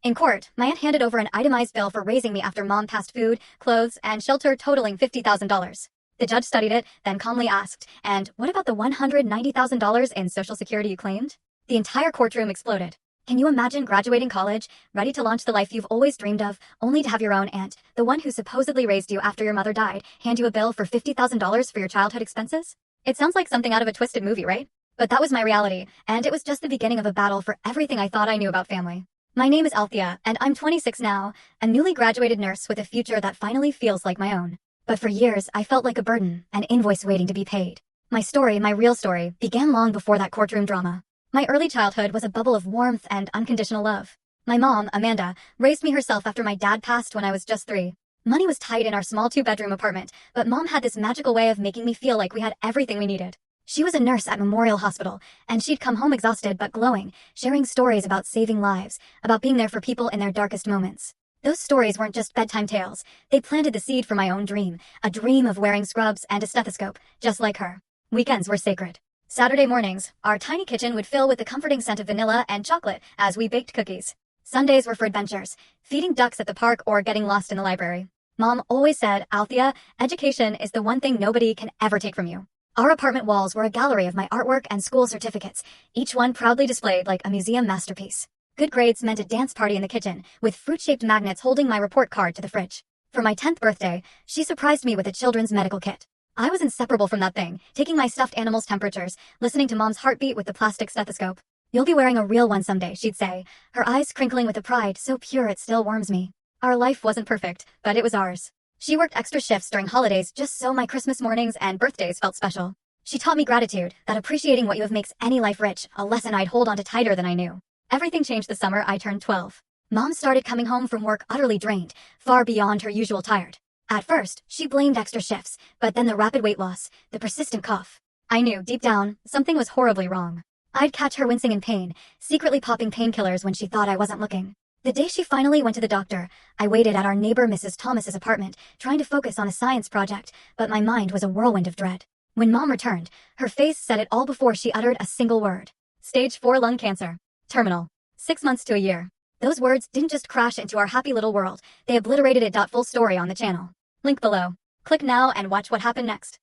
In court, my aunt handed over an itemized bill for raising me after mom passed food, clothes, and shelter totaling $50,000. The judge studied it, then calmly asked, "And what about the $190,000 in Social Security you claimed?" The entire courtroom exploded. Can you imagine graduating college, ready to launch the life you've always dreamed of, only to have your own aunt, the one who supposedly raised you after your mother died, hand you a bill for $50,000 for your childhood expenses? It sounds like something out of a twisted movie, right? But that was my reality, and it was just the beginning of a battle for everything I thought I knew about family. My name is Althea, and I'm 26 now, a newly graduated nurse with a future that finally feels like my own. But for years, I felt like a burden, an invoice waiting to be paid. My story, my real story, began long before that courtroom drama. My early childhood was a bubble of warmth and unconditional love. My mom, Amanda, raised me herself after my dad passed when I was just 3. Money was tight in our small 2-bedroom apartment, but mom had this magical way of making me feel like we had everything we needed. She was a nurse at Memorial Hospital, and she'd come home exhausted but glowing, sharing stories about saving lives, about being there for people in their darkest moments. Those stories weren't just bedtime tales. They planted the seed for my own dream, a dream of wearing scrubs and a stethoscope, just like her. Weekends were sacred. Saturday mornings, our tiny kitchen would fill with the comforting scent of vanilla and chocolate as we baked cookies. Sundays were for adventures, feeding ducks at the park or getting lost in the library. Mom always said, "Althea, education is the one thing nobody can ever take from you." Our apartment walls were a gallery of my artwork and school certificates, each one proudly displayed like a museum masterpiece. Good grades meant a dance party in the kitchen, with fruit-shaped magnets holding my report card to the fridge. For my 10th birthday, she surprised me with a children's medical kit. I was inseparable from that thing, taking my stuffed animals' temperatures, listening to mom's heartbeat with the plastic stethoscope. "You'll be wearing a real one someday," she'd say, her eyes crinkling with a pride so pure it still warms me. Our life wasn't perfect, but it was ours. She worked extra shifts during holidays just so my Christmas mornings and birthdays felt special. She taught me gratitude, that appreciating what you have makes any life rich, a lesson I'd hold onto tighter than I knew. Everything changed the summer I turned 12. Mom started coming home from work utterly drained, far beyond her usual tired. At first, she blamed extra shifts, but then the rapid weight loss, the persistent cough. I knew, deep down, something was horribly wrong. I'd catch her wincing in pain, secretly popping painkillers when she thought I wasn't looking. The day she finally went to the doctor, I waited at our neighbor Mrs. Thomas's apartment, trying to focus on a science project, but my mind was a whirlwind of dread. When Mom returned, her face said it all before she uttered a single word. Stage 4 lung cancer. Terminal. 6 months to a year. Those words didn't just crash into our happy little world, they obliterated it. Full story on the channel. Link below. Click now and watch what happened next.